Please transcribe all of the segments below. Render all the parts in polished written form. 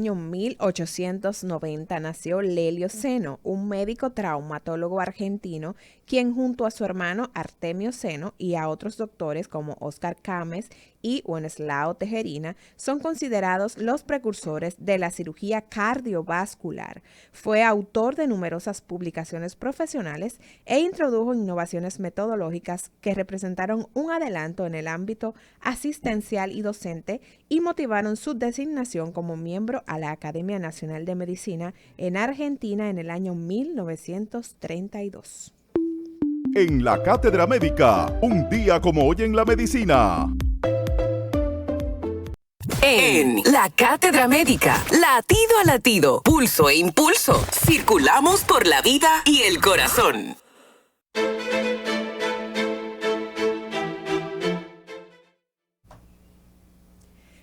año 1890 nació Lelio Seno, un médico traumatólogo argentino, quien junto a su hermano Artemio Seno y a otros doctores como Óscar Cames y Wenceslao Tejerina son considerados los precursores de la cirugía cardiovascular. Fue autor de numerosas publicaciones profesionales e introdujo innovaciones metodológicas que representaron un adelanto en el ámbito asistencial y docente y motivaron su designación como miembro a la Academia Nacional de Medicina en Argentina en el año 1932. En la Cátedra Médica, un día como hoy en la medicina. En la Cátedra Médica, latido a latido, pulso e impulso, circulamos por la vida y el corazón.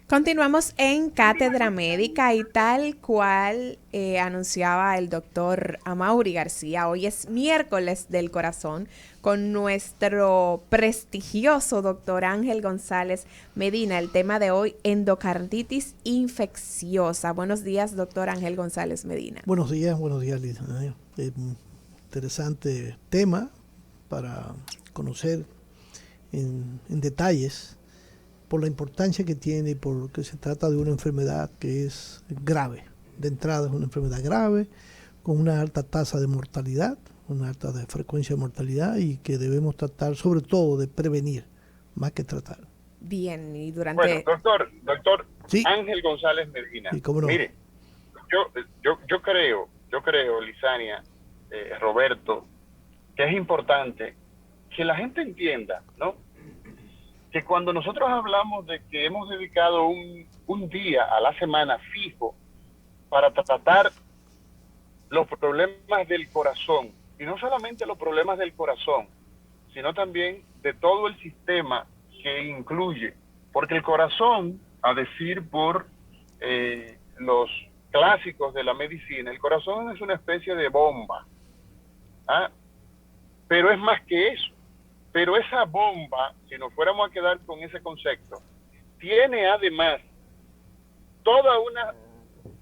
Continuamos en Cátedra Médica y tal cual anunciaba el doctor Amaury García, hoy es miércoles del corazón con nuestro prestigioso doctor Ángel González Medina. El tema de hoy, endocarditis infecciosa. Buenos días, doctor Ángel González Medina. Buenos días, Lisa. Interesante tema para conocer en detalles por la importancia que tiene y porque se trata de una enfermedad que es grave. De entrada es una enfermedad grave, con una alta tasa de mortalidad, una alta de frecuencia de mortalidad y que debemos tratar sobre todo de prevenir más que tratar. Bien, y durante... Bueno, doctor ¿Sí? Ángel González Medina. Sí, cómo no. Mire, yo creo, Lisania, Roberto, que es importante que la gente entienda, ¿no?, que cuando nosotros hablamos de que hemos dedicado un día a la semana fijo para tratar los problemas del corazón, y no solamente los problemas del corazón, sino también de todo el sistema que incluye, porque el corazón, a decir por los clásicos de la medicina, el corazón es una especie de bomba, ¿ah? Pero es más que eso. Pero esa bomba, si nos fuéramos a quedar con ese concepto, tiene además toda una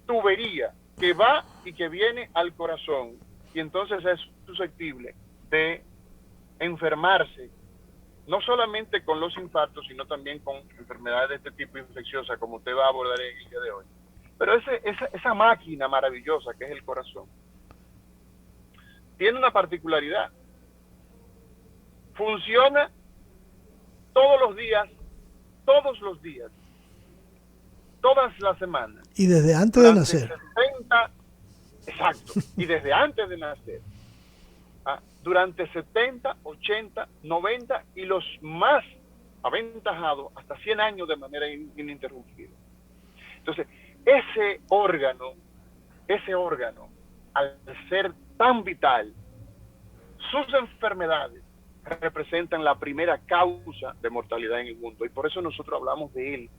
tubería que va y que viene al corazón y entonces es susceptible de enfermarse, no solamente con los infartos, sino también con enfermedades de este tipo infecciosa, como usted va a abordar el día de hoy. Pero esa máquina maravillosa que es el corazón tiene una particularidad. Funciona todos los días, todas las semanas. Y desde antes de nacer. 70, exacto, y desde antes de nacer. Durante 70, 80, 90 y los más aventajados hasta 100 años de manera ininterrumpida. Entonces, ese órgano, al ser tan vital, sus enfermedades representan la primera causa de mortalidad en el mundo y por eso nosotros hablamos de él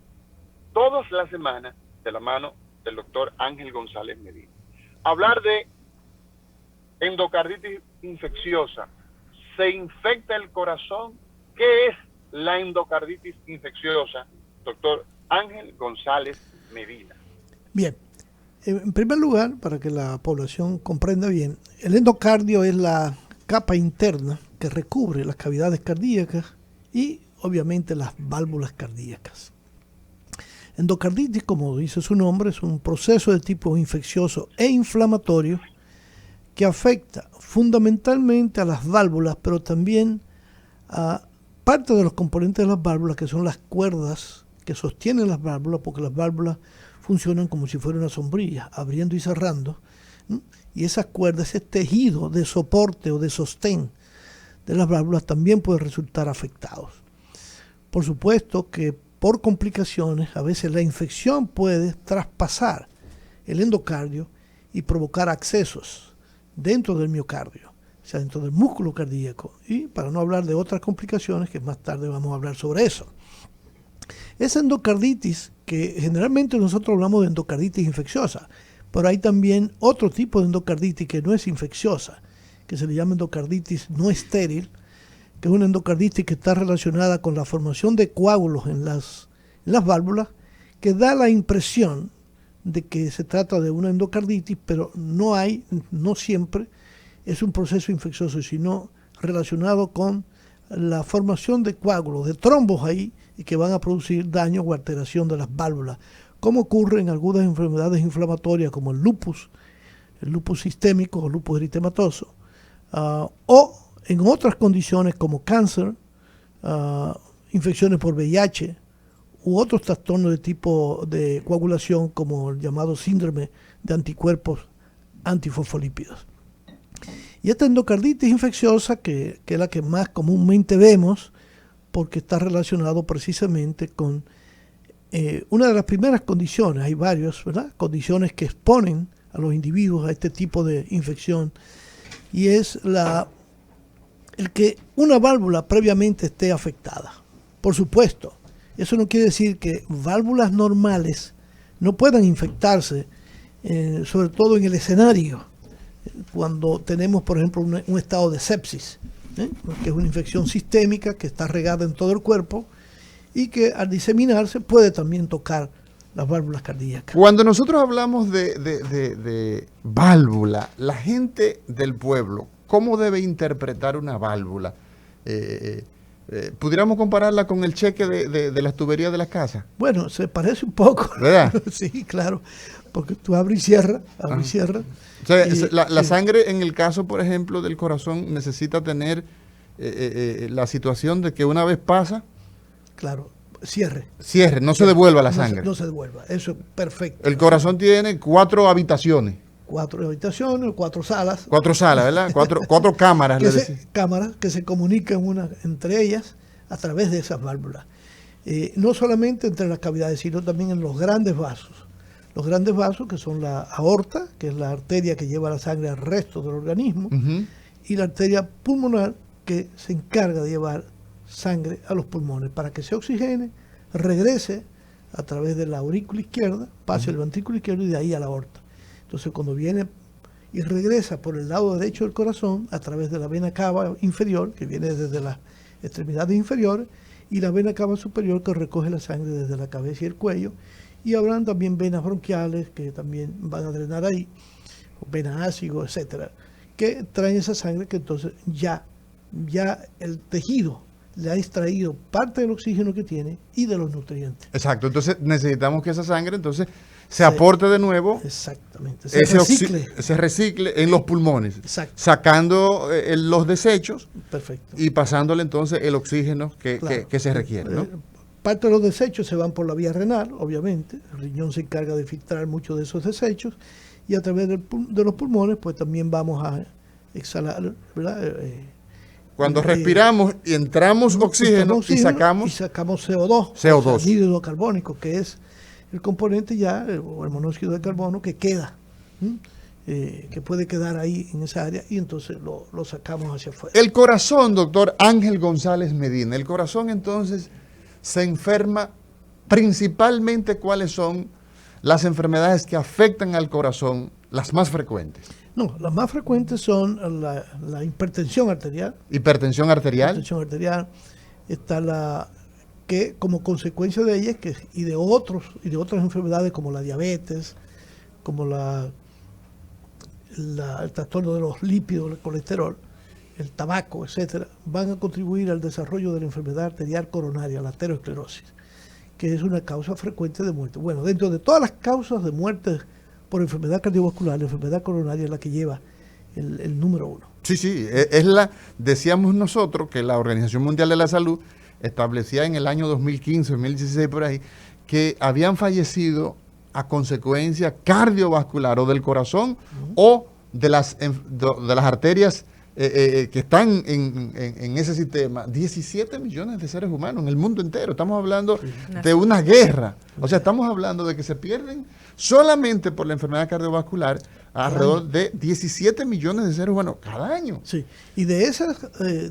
todas las semanas de la mano del doctor Ángel González Medina. Hablar de endocarditis infecciosa, se infecta el corazón. ¿Qué es la endocarditis infecciosa, doctor Ángel González Medina? Bien, en primer lugar, para que la población comprenda bien, el endocardio es la capa interna que recubre las cavidades cardíacas y obviamente las válvulas cardíacas. Endocarditis, como dice su nombre, es un proceso de tipo infeccioso e inflamatorio que afecta fundamentalmente a las válvulas, pero también a parte de los componentes de las válvulas, que son las cuerdas que sostienen las válvulas, porque las válvulas funcionan como si fuera una sombrilla, abriendo y cerrando, y esas cuerdas, ese tejido de soporte o de sostén de las válvulas también puede resultar afectados. Por supuesto que por complicaciones, a veces la infección puede traspasar el endocardio y provocar accesos dentro del miocardio, o sea, dentro del músculo cardíaco, y para no hablar de otras complicaciones, que más tarde vamos a hablar sobre eso. Esa endocarditis, que generalmente nosotros hablamos de endocarditis infecciosa, pero hay también otro tipo de endocarditis que no es infecciosa, que se le llama endocarditis no estéril, que es una endocarditis que está relacionada con la formación de coágulos en las válvulas, que da la impresión de que se trata de una endocarditis, pero no siempre es un proceso infeccioso, sino relacionado con la formación de coágulos, de trombos ahí, y que van a producir daño o alteración de las válvulas, como ocurre en algunas enfermedades inflamatorias como el lupus sistémico o lupus eritematoso, o en otras condiciones como cáncer, infecciones por VIH u otros trastornos de tipo de coagulación como el llamado síndrome de anticuerpos antifosfolípidos. Y esta endocarditis infecciosa, que es la que más comúnmente vemos, porque está relacionado precisamente con una de las primeras condiciones, hay varias, ¿verdad?, condiciones que exponen a los individuos a este tipo de infección, y es el que una válvula previamente esté afectada. Por supuesto, eso no quiere decir que válvulas normales no puedan infectarse, sobre todo en el escenario, cuando tenemos, por ejemplo, un estado de sepsis, que es una infección sistémica que está regada en todo el cuerpo y que al diseminarse puede también tocar las válvulas cardíacas. Cuando nosotros hablamos de válvula, la gente del pueblo, ¿cómo debe interpretar una válvula? ¿Pudiéramos compararla con el cheque de las tuberías de las casas? Bueno, se parece un poco. ¿Verdad? Sí, claro, porque tú abres y cierras, abres y cierras. O sea, la sangre, en el caso, por ejemplo, del corazón, necesita tener la situación de que una vez pasa... Claro, cierre, no se devuelva la sangre. No se devuelva, eso es perfecto. El corazón tiene 4 habitaciones. 4 habitaciones, 4 salas. 4 salas, ¿verdad? 4 cámaras. Cámaras que se comunican entre ellas a través de esas válvulas. No solamente entre las cavidades, sino también en los grandes vasos. Los grandes vasos, que son la aorta, que es la arteria que lleva la sangre al resto del organismo, y la arteria pulmonar, que se encarga de llevar sangre a los pulmones para que se oxigene, regrese a través de la aurícula izquierda, pase al ventrículo izquierdo y de ahí a la aorta. Entonces, cuando viene y regresa por el lado derecho del corazón, a través de la vena cava inferior, que viene desde las extremidades inferiores, y la vena cava superior, que recoge la sangre desde la cabeza y el cuello, y habrán también venas bronquiales que también van a drenar ahí, o venas ácido, etcétera, que traen esa sangre que entonces ya el tejido le ha extraído parte del oxígeno que tiene y de los nutrientes. Exacto, entonces necesitamos que esa sangre se aporte de nuevo. Exactamente, se recicle en los pulmones. Exacto. Sacando los desechos. Perfecto. Y pasándole entonces el oxígeno que se requiere, ¿no? Parte de los desechos se van por la vía renal, obviamente. El riñón se encarga de filtrar muchos de esos desechos y a través de los pulmones pues también vamos a exhalar, ¿verdad? Cuando respiramos y entramos oxígeno y sacamos CO2. Anhídrido carbónico, que es el componente o el monóxido de carbono que queda, que puede quedar ahí en esa área y entonces lo sacamos hacia afuera. El corazón, doctor Ángel González Medina, el corazón entonces se enferma principalmente. ¿Cuáles son las enfermedades que afectan al corazón, las más frecuentes? No, las más frecuentes son la hipertensión arterial. Hipertensión arterial. Hipertensión arterial. Está que como consecuencia de ella y de otras enfermedades como la diabetes, como el trastorno de los lípidos, el colesterol, el tabaco, etcétera, van a contribuir al desarrollo de la enfermedad arterial coronaria, la aterosclerosis, que es una causa frecuente de muerte. Bueno, dentro de todas las causas de muerte por enfermedad cardiovascular, la enfermedad coronaria es la que lleva el número 1. Sí, decíamos nosotros que la Organización Mundial de la Salud establecía en el año 2015, 2016 por ahí, que habían fallecido a consecuencia cardiovascular o del corazón o de las arterias que están en ese sistema, 17 millones de seres humanos en el mundo entero. Estamos hablando de una guerra. O sea, estamos hablando de que se pierden solamente por la enfermedad cardiovascular alrededor de 17 millones de seres humanos cada año. Sí, y de esas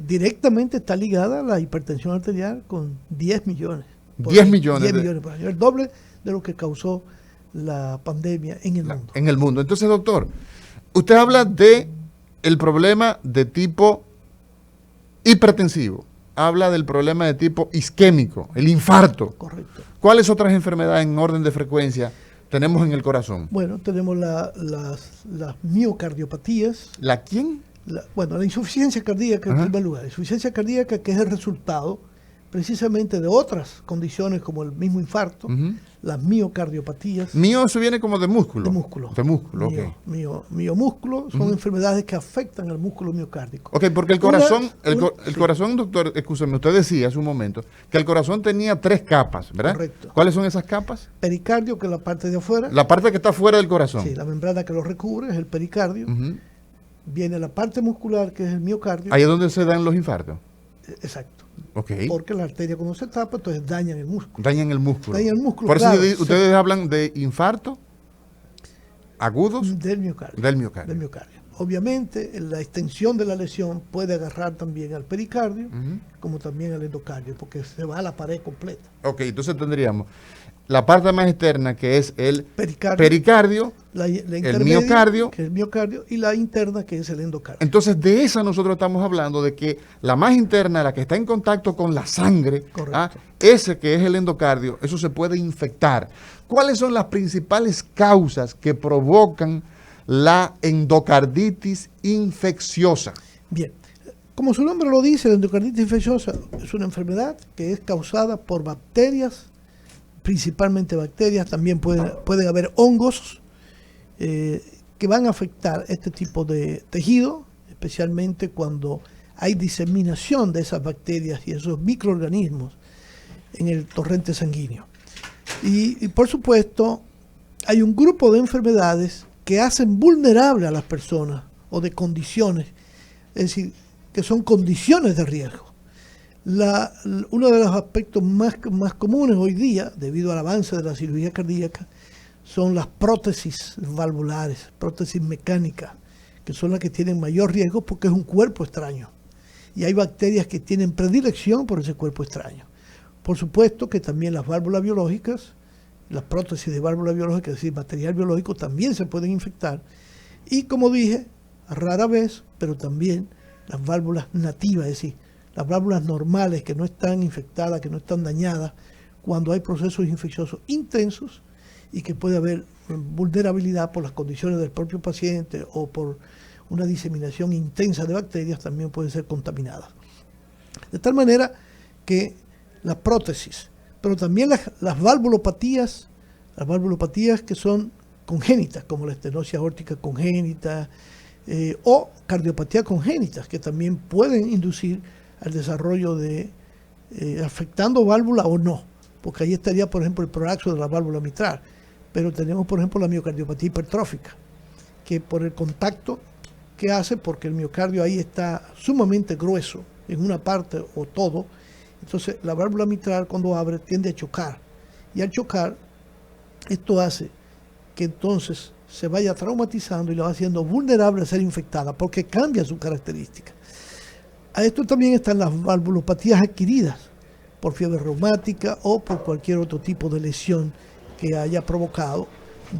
directamente está ligada la hipertensión arterial con 10 millones. 10 millones por año, el doble de lo que causó la pandemia en el mundo. En el mundo. Entonces, doctor, usted habla de el problema de tipo hipertensivo, habla del problema de tipo isquémico, el infarto. Correcto. ¿Cuáles otras enfermedades en orden de frecuencia tenemos en el corazón? Bueno, tenemos las miocardiopatías. ¿La quién? La insuficiencia cardíaca en primer lugar. La insuficiencia cardíaca que es el resultado precisamente de otras condiciones como el mismo infarto, las miocardiopatías. Mío, eso viene como de músculo. De músculo. De músculo, ok. Miomúsculo son enfermedades que afectan al músculo miocárdico. Ok, porque el corazón, el corazón, doctor, escúcheme, usted decía hace un momento que el corazón tenía 3 capas, ¿verdad? Correcto. ¿Cuáles son esas capas? Pericardio, que es la parte de afuera. La parte que está fuera del corazón. Sí, la membrana que lo recubre es el pericardio. Viene la parte muscular, que es el miocardio. Ahí es donde se dan los infartos. Exacto. Ok. Porque la arteria cuando se tapa, entonces dañan el músculo. Dañan el músculo. Dañan el músculo, Por eso claro, ustedes hablan de infarto agudos del miocardio. Del miocardio. Del miocardio. Obviamente, la extensión de la lesión puede agarrar también al pericardio, como también al endocardio, porque se va a la pared completa. Ok, entonces tendríamos la parte más externa, que es el pericardio, la el miocardio, que es el miocardio, y la interna, que es el endocardio. Entonces, de esa nosotros estamos hablando, de que la más interna, la que está en contacto con la sangre, ese que es el endocardio, eso se puede infectar. ¿Cuáles son las principales causas que provocan la endocarditis infecciosa? Bien, como su nombre lo dice, la endocarditis infecciosa es una enfermedad que es causada por bacterias, principalmente bacterias, también pueden haber hongos que van a afectar este tipo de tejido, especialmente cuando hay diseminación de esas bacterias y esos microorganismos en el torrente sanguíneo. Y por supuesto, hay un grupo de enfermedades que hacen vulnerable a las personas o de condiciones, es decir, que son condiciones de riesgo. Uno de los aspectos más comunes hoy día, debido al avance de la cirugía cardíaca, son las prótesis valvulares, prótesis mecánicas, que son las que tienen mayor riesgo porque es un cuerpo extraño. Y hay bacterias que tienen predilección por ese cuerpo extraño. Por supuesto que también las válvulas biológicas, las prótesis de válvulas biológicas, es decir, material biológico, también se pueden infectar. Y como dije, rara vez, pero también las válvulas nativas, es decir, las válvulas normales que no están infectadas, que no están dañadas, cuando hay procesos infecciosos intensos y que puede haber vulnerabilidad por las condiciones del propio paciente o por una diseminación intensa de bacterias, también pueden ser contaminadas. De tal manera que las prótesis, pero también las valvulopatías que son congénitas, como la estenosis aórtica congénita o cardiopatía congénitas, que también pueden inducir al desarrollo de afectando válvula o no, porque ahí estaría, por ejemplo, el prolaxo de la válvula mitral, pero tenemos, por ejemplo, la miocardiopatía hipertrófica, que por el contacto que hace, porque el miocardio ahí está sumamente grueso en una parte o todo, entonces la válvula mitral cuando abre tiende a chocar, y al chocar esto hace que entonces se vaya traumatizando y la va haciendo vulnerable a ser infectada, porque cambia su característica. A esto también están las valvulopatías adquiridas por fiebre reumática o por cualquier otro tipo de lesión que haya provocado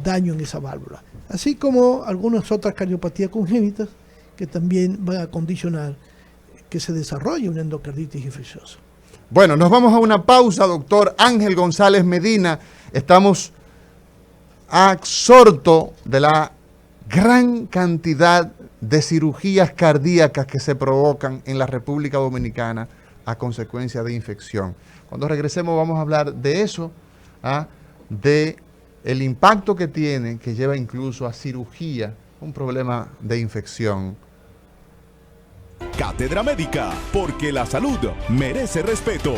daño en esa válvula. Así como algunas otras cardiopatías congénitas que también van a condicionar que se desarrolle una endocarditis infecciosa. Bueno, nos vamos a una pausa, doctor Ángel González Medina. Estamos absortos de la gran cantidad de cirugías cardíacas que se provocan en la República Dominicana a consecuencia de infección. Cuando regresemos vamos a hablar de eso, de el impacto que tiene, que lleva incluso a cirugía, un problema de infección. Cátedra Médica, porque la salud merece respeto.